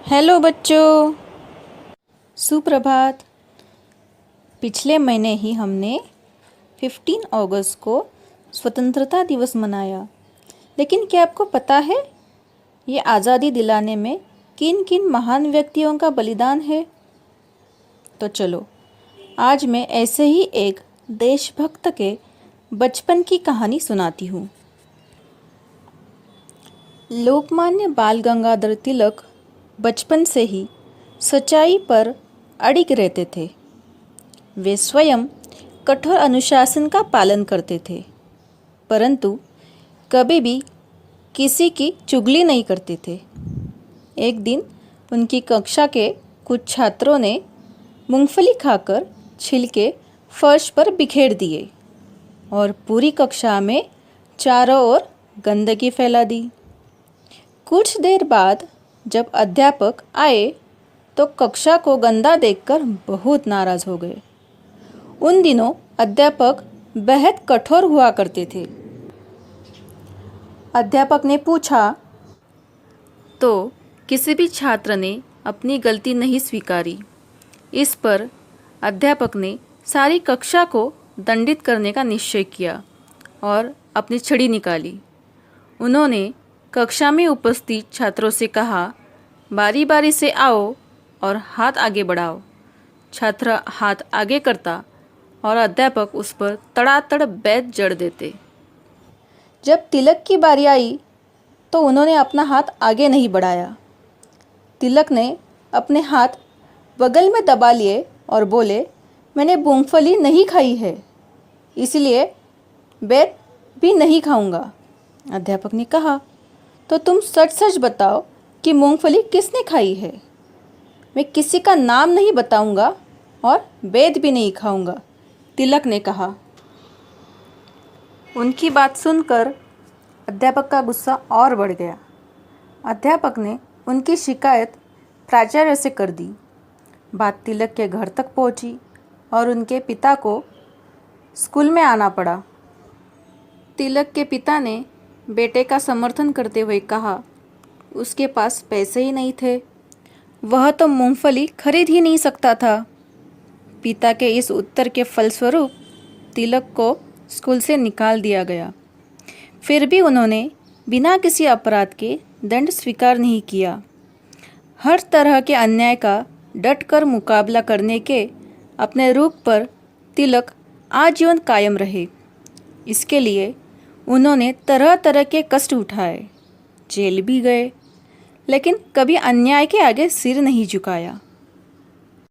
Hello बच्चों, सुप्रभात। पिछले महीने ही हमने 15 अगस्त को स्वतंत्रता दिवस मनाया। लेकिन क्या आपको पता है ये आज़ादी दिलाने में किन किन महान व्यक्तियों का बलिदान है? तो चलो आज मैं ऐसे ही एक देशभक्त के बचपन की कहानी सुनाती हूँ। लोकमान्य बाल गंगाधर तिलक बचपन से ही सच्चाई पर अडिग रहते थे। वे स्वयं कठोर अनुशासन का पालन करते थे, परंतु कभी भी किसी की चुगली नहीं करते थे। एक दिन उनकी कक्षा के कुछ छात्रों ने मूंगफली खाकर छिलके फर्श पर बिखेर दिए और पूरी कक्षा में चारों ओर गंदगी फैला दी। कुछ देर बाद जब अध्यापक आए तो कक्षा को गंदा देखकर बहुत नाराज हो गए। उन दिनों अध्यापक बेहद कठोर हुआ करते थे। अध्यापक ने पूछा तो किसी भी छात्र ने अपनी गलती नहीं स्वीकारी। इस पर अध्यापक ने सारी कक्षा को दंडित करने का निश्चय किया और अपनी छड़ी निकाली। उन्होंने कक्षा में उपस्थित छात्रों से कहा, बारी बारी से आओ और हाथ आगे बढ़ाओ। छात्र हाथ आगे करता और अध्यापक उस पर तड़ातड़ बैत जड़ देते। जब तिलक की बारी आई तो उन्होंने अपना हाथ आगे नहीं बढ़ाया। तिलक ने अपने हाथ बगल में दबा लिए और बोले, मैंने मूंगफली नहीं खाई है, इसलिए बैत भी नहीं खाऊंगा। अध्यापक ने कहा, तो तुम सच सच बताओ कि मूंगफली किसने खाई है। मैं किसी का नाम नहीं बताऊंगा और बैत भी नहीं खाऊंगा, तिलक ने कहा। उनकी बात सुनकर अध्यापक का गुस्सा और बढ़ गया। अध्यापक ने उनकी शिकायत प्राचार्य से कर दी। बात तिलक के घर तक पहुंची और उनके पिता को स्कूल में आना पड़ा। तिलक के पिता ने बेटे का समर्थन करते हुए कहा, उसके पास पैसे ही नहीं थे, वह तो मूंगफली खरीद ही नहीं सकता था। पिता के इस उत्तर के फलस्वरूप तिलक को स्कूल से निकाल दिया गया। फिर भी उन्होंने बिना किसी अपराध के दंड स्वीकार नहीं किया। हर तरह के अन्याय का डटकर मुकाबला करने के अपने रूप पर तिलक आजीवन कायम रहे। इसके लिए उन्होंने तरह तरह के कष्ट उठाए, जेल भी गए, लेकिन कभी अन्याय के आगे सिर नहीं झुकाया।